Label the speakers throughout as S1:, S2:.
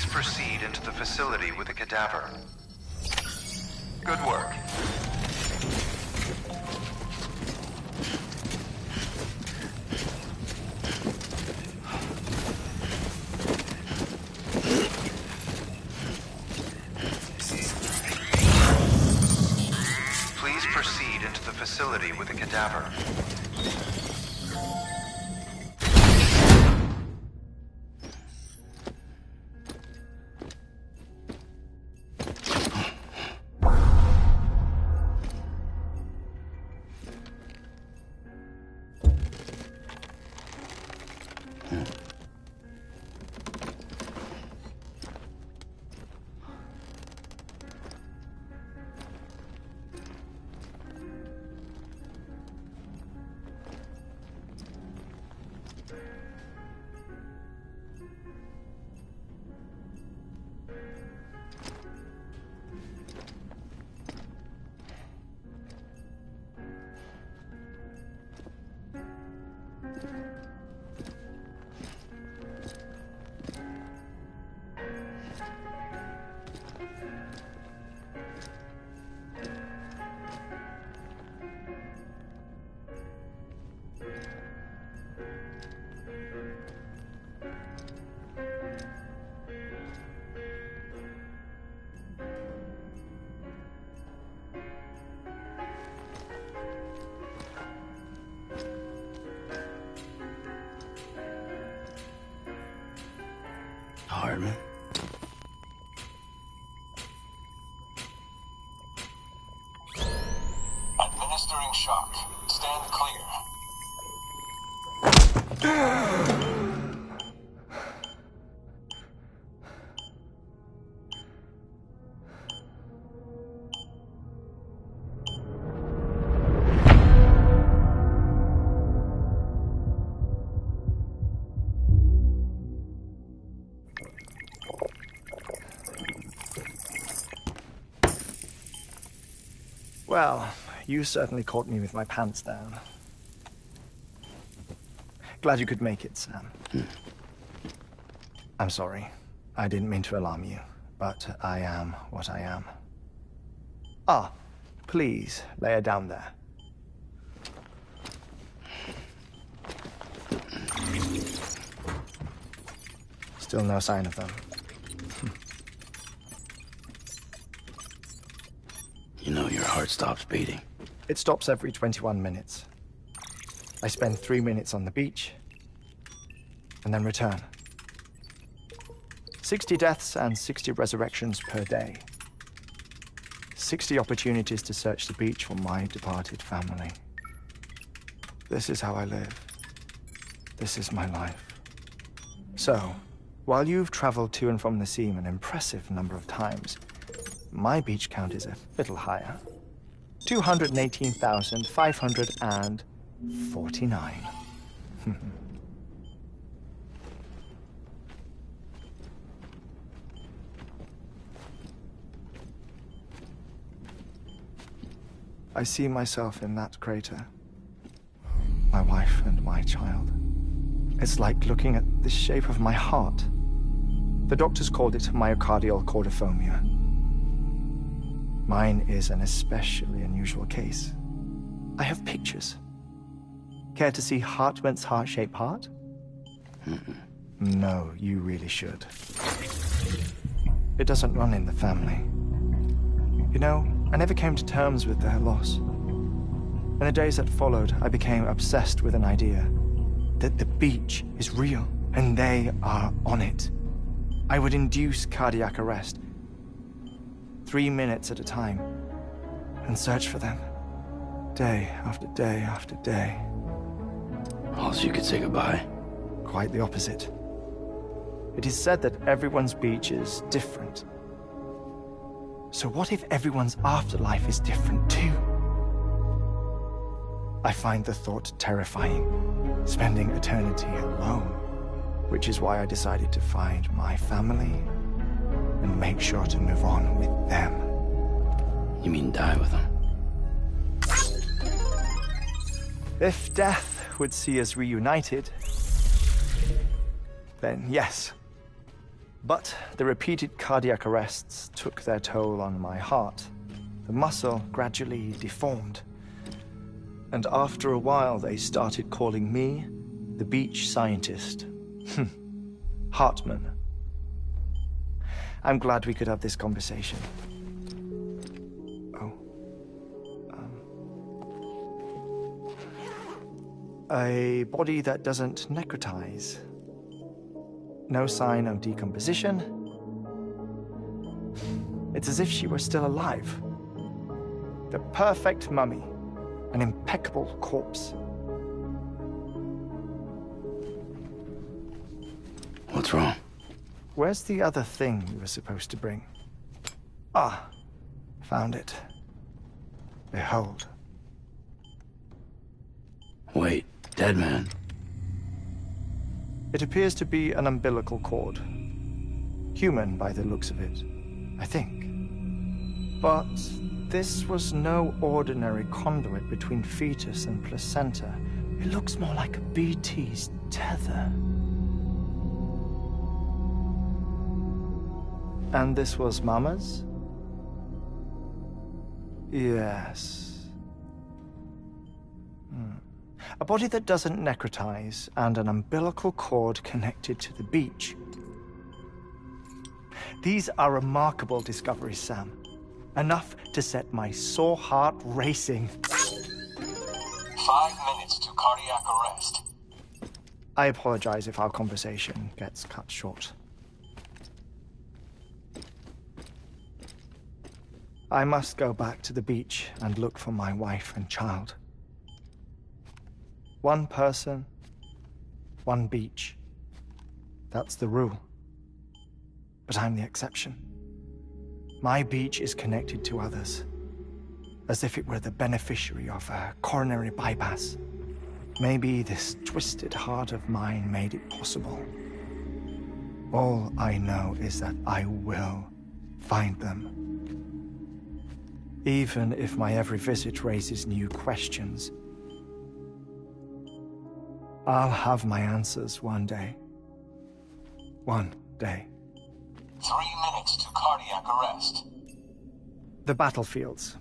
S1: proceed into the facility with the cadaver. Good work. Please proceed into the facility with the cadaver.
S2: Heartman.
S3: Administering shock. Stand clear.
S4: Well, you certainly caught me with my pants down. Glad you could make it, Sam. I'm sorry. I didn't mean to alarm you, but I am what I am. Ah, please, lay her down there. Still no sign of them.
S2: You know your heart stops beating.
S4: It stops every 21 minutes. I spend 3 minutes on the beach, and then return. 60 deaths and 60 resurrections per day. 60 opportunities to search the beach for my departed family. This is how I live. This is my life. So, while you've traveled to and from the scene an impressive number of times, my beach count is a little higher. 218,549. I see myself in that crater. My wife and my child. It's like looking at the shape of my heart. The doctors called it myocardial cordiformia. Mine is an especially unusual case. I have pictures. Care to see Heartman's heart-shaped heart? No, you really should. It doesn't run in the family. You know, I never came to terms with their loss. In the days that followed, I became obsessed with an idea that the beach is real and they are on it. I would induce cardiac arrest, 3 minutes at a time, and search for them, day after day after day.
S2: Also, you could say goodbye.
S4: Quite the opposite. It is said that everyone's beach is different. So what if everyone's afterlife is different too? I find the thought terrifying, spending eternity alone, which is why I decided to find my family and make sure to move on with them.
S2: You mean die with them?
S4: If death would see us reunited, then yes. But the repeated cardiac arrests took their toll on my heart. The muscle gradually deformed. And after a while, they started calling me the beach scientist. Heartman. I'm glad we could have this conversation. Oh. A body that doesn't necrotize. No sign of decomposition. It's as if she were still alive. The perfect mummy. An impeccable corpse.
S2: What's wrong?
S4: Where's the other thing you were supposed to bring? Ah, found it. Behold.
S2: Wait, dead man.
S4: It appears to be an umbilical cord. Human by the looks of it, I think. But this was no ordinary conduit between fetus and placenta. It looks more like a BT's tether. And this was Mama's? Yes. A body that doesn't necrotize and an umbilical cord connected to the beach. These are remarkable discoveries, Sam. Enough to set my sore heart racing.
S3: 5 minutes to cardiac arrest.
S4: I apologize if our conversation gets cut short. I must go back to the beach and look for my wife and child. One person, one beach. That's the rule. But I'm the exception. My beach is connected to others, as if it were the beneficiary of a coronary bypass. Maybe this twisted heart of mine made it possible. All I know is that I will find them. Even if my every visit raises new questions, I'll have my answers one day. One day.
S3: 3 minutes to cardiac arrest.
S4: The battlefields.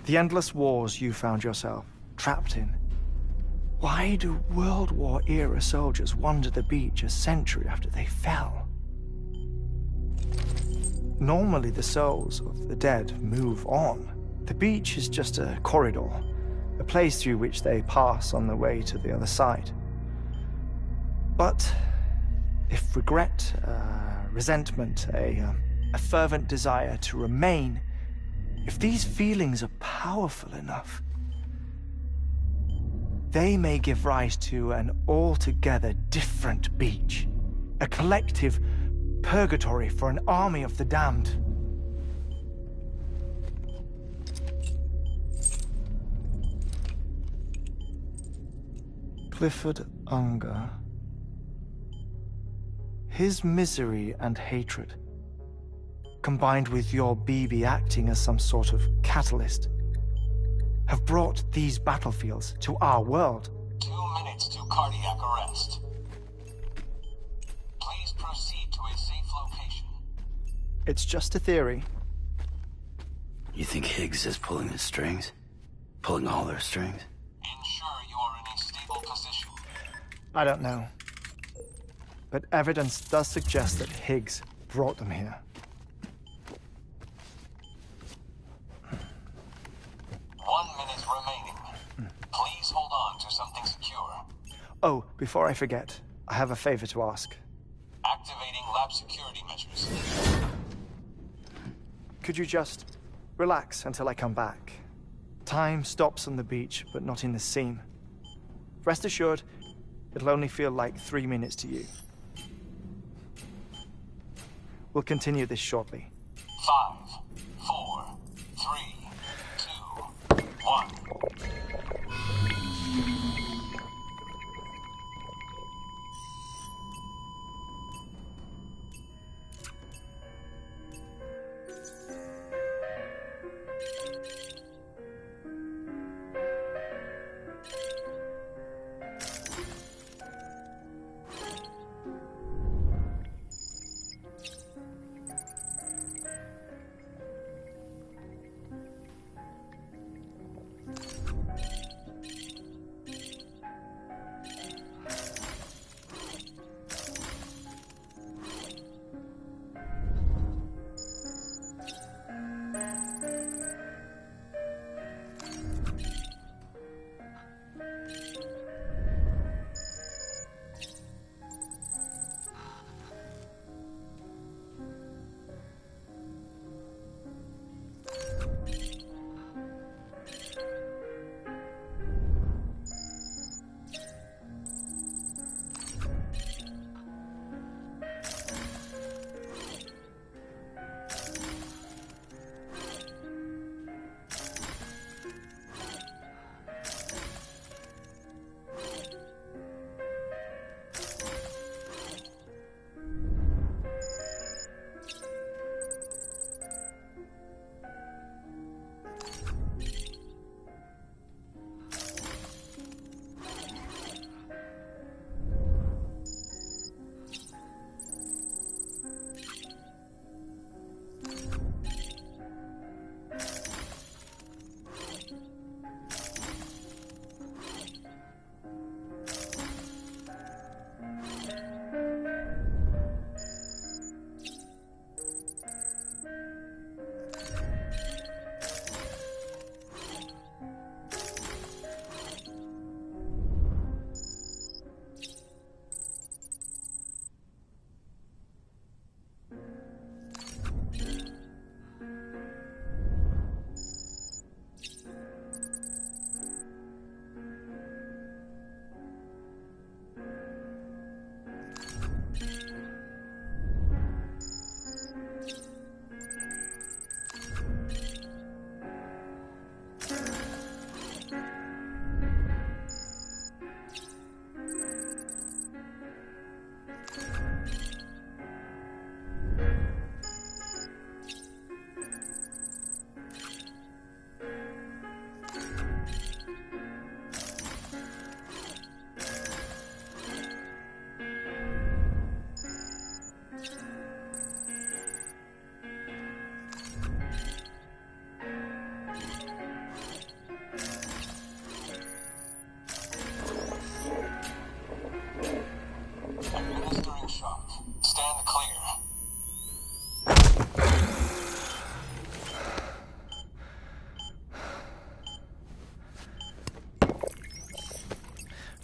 S4: The endless wars you found yourself trapped in. Why do World War-era soldiers wander the beach a century after they fell? Normally, the souls of the dead move on. The beach is just a corridor, a place through which they pass on the way to the other side. But if regret, resentment, a fervent desire to remain, if these feelings are powerful enough, they may give rise to an altogether different beach, a collective purgatory for an army of the damned. Clifford Unger. His misery and hatred, combined with your BB acting as some sort of catalyst, have brought these battlefields to our world.
S3: 2 minutes to cardiac arrest. Please proceed to a safe location.
S4: It's just a theory.
S2: You think Higgs is pulling the strings? Pulling all their strings?
S3: Ensure you are in a stable position.
S4: I don't know. But evidence does suggest that Higgs brought them here.
S3: 1 minute remaining. Please hold on to something secure.
S4: Oh, before I forget, I have a favor to ask.
S3: Activating lab security measures.
S4: Could you just relax until I come back? Time stops on the beach, but not in the scene. Rest assured, it'll only feel like 3 minutes to you. We'll continue this shortly.
S3: 5, 4, 3, 2, 1.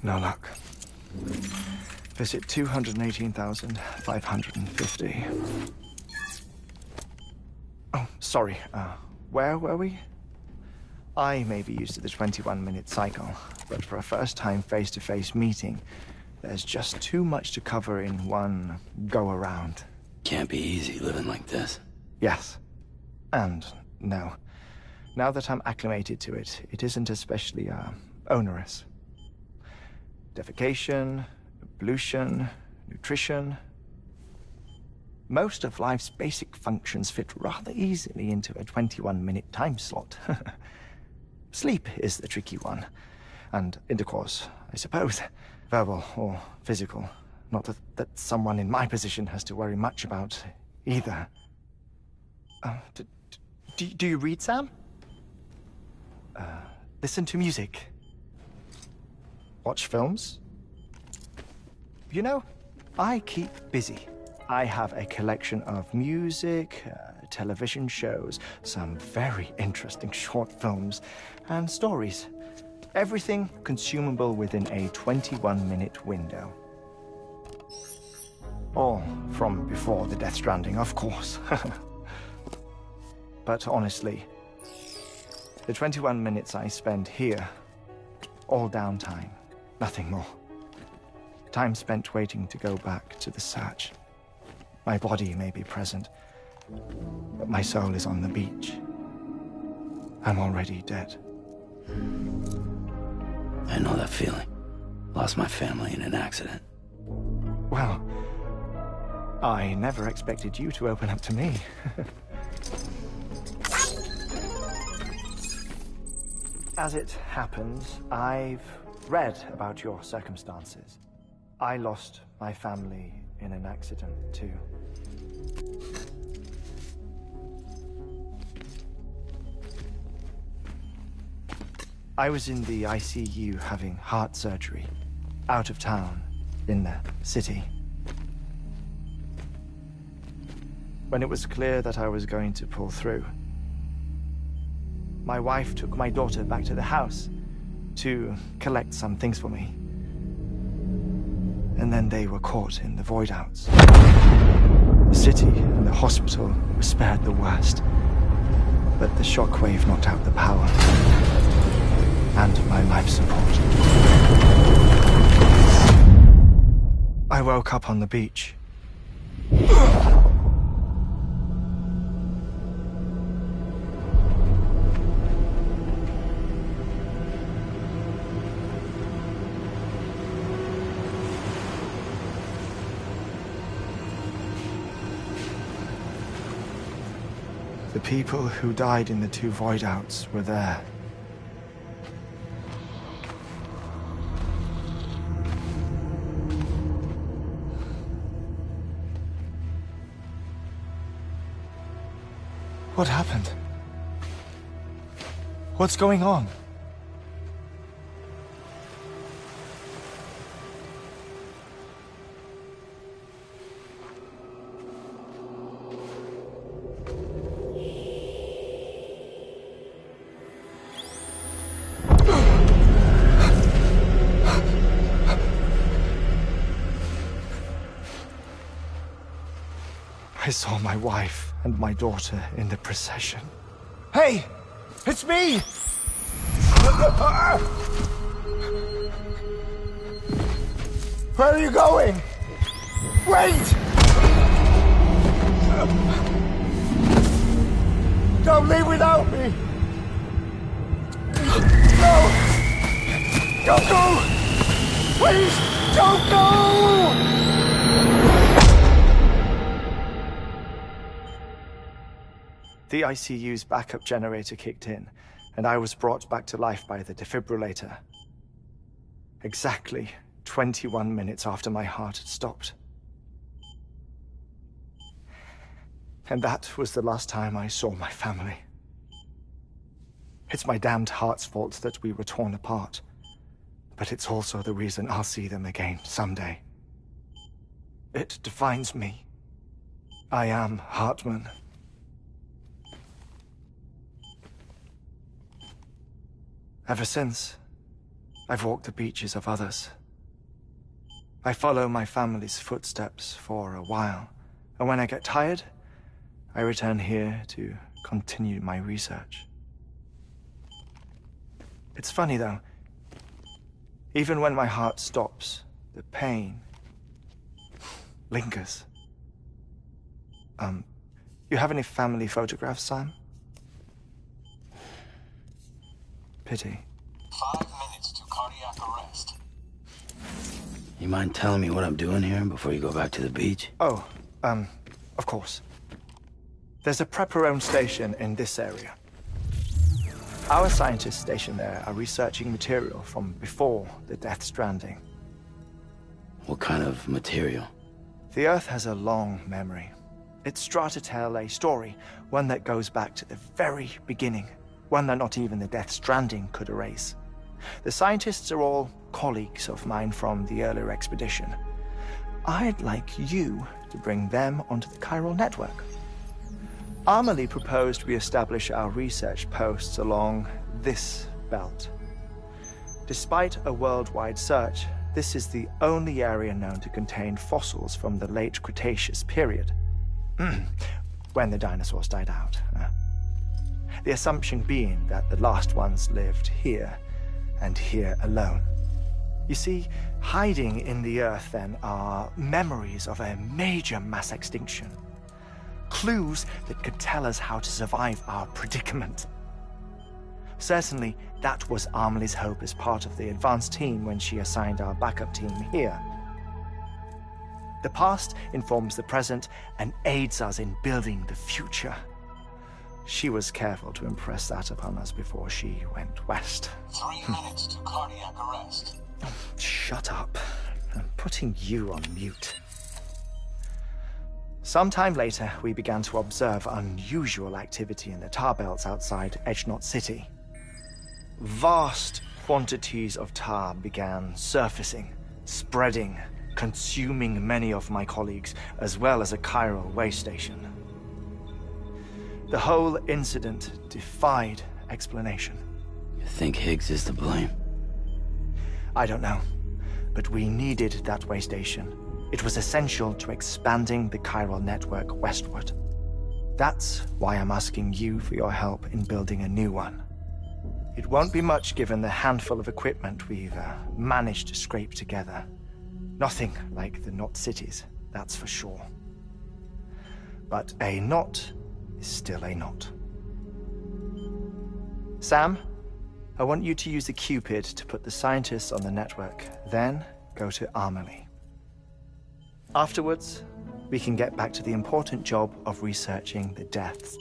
S4: No luck. Visit 218,550. Oh, sorry. Where were we? I may be used to the 21-minute cycle, but for a first-time face-to-face meeting, there's just too much to cover in one go-around.
S2: Can't be easy living like this.
S4: Yes. And no. Now that I'm acclimated to it, it isn't especially, onerous. Defecation, pollution, nutrition. Most of life's basic functions fit rather easily into a 21-minute time slot. Sleep is the tricky one. And intercourse, I suppose. Verbal or physical. Not that someone in my position has to worry much about either. Do you read, Sam? Listen to music. Watch films? You know, I keep busy. I have a collection of music, television shows, some very interesting short films, and stories. Everything consumable within a 21-minute window. All from before the Death Stranding, of course. But honestly, the 21 minutes I spend here, all downtime, nothing more. Time spent waiting to go back to the search. My body may be present, but my soul is on the beach. I'm already dead.
S2: I know that feeling. Lost my family in an accident.
S4: Well, I never expected you to open up to me. As it happens, I've read about your circumstances. I lost my family in an accident, too. I was in the ICU having heart surgery, out of town, in the city. When it was clear that I was going to pull through, my wife took my daughter back to the house to collect some things for me. And then they were caught in the void-outs. The city and the hospital were spared the worst, but the shockwave knocked out the power and my life support. I woke up on the beach. The people who died in the two void-outs were there. What happened? What's going on? I saw my wife and my daughter in the procession. Hey! It's me! Where are you going? Wait! Don't leave without me! No! Don't go! Please, don't go! The ICU's backup generator kicked in, and I was brought back to life by the defibrillator. Exactly 21 minutes after my heart had stopped. And that was the last time I saw my family. It's my damned heart's fault that we were torn apart, but it's also the reason I'll see them again someday. It defines me. I am Heartman. Ever since, I've walked the beaches of others. I follow my family's footsteps for a while, and when I get tired, I return here to continue my research. It's funny, though. Even when my heart stops, the pain lingers. You have any family photographs, Sam? Pity.
S3: 5 minutes to cardiac arrest.
S2: You mind telling me what I'm doing here before you go back to the beach?
S4: Oh, of course. There's a Prepperone station in this area. Our scientists stationed there are researching material from before the Death Stranding.
S2: What kind of material?
S4: The Earth has a long memory. It's trying to tell a story, one that goes back to the very beginning, one that not even the Death Stranding could erase. The scientists are all colleagues of mine from the earlier expedition. I'd like you to bring them onto the chiral network. Amelie proposed we establish our research posts along this belt. Despite a worldwide search, this is the only area known to contain fossils from the late Cretaceous period, when the dinosaurs died out. The assumption being that the last ones lived here, and here alone. You see, hiding in the Earth, then, are memories of a major mass extinction. Clues that could tell us how to survive our predicament. Certainly, that was Amelie's hope as part of the advanced team when she assigned our backup team here. The past informs the present and aids us in building the future. She was careful to impress that upon us before she went west.
S3: 3 minutes to cardiac arrest.
S4: Shut up. I'm putting you on mute. Sometime later, we began to observe unusual activity in the tar belts outside Edgenot City. Vast quantities of tar began surfacing, spreading, consuming many of my colleagues, as well as a chiral way station. The whole incident defied explanation.
S2: You think Higgs is to blame?
S4: I don't know, but we needed that way station. It was essential to expanding the chiral network westward. That's why I'm asking you for your help in building a new one. It won't be much given the handful of equipment we've managed to scrape together. Nothing like the knot cities, that's for sure. But a knot is still a knot. Sam, I want you to use the Cupid to put the scientists on the network, then go to Amelie. Afterwards, we can get back to the important job of researching the deaths.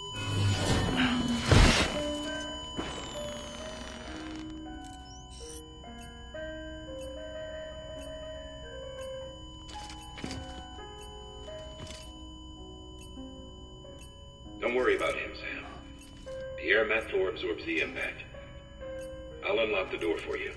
S5: Don't worry about him, Sam. The air mat floor absorbs the impact. I'll unlock the door for you.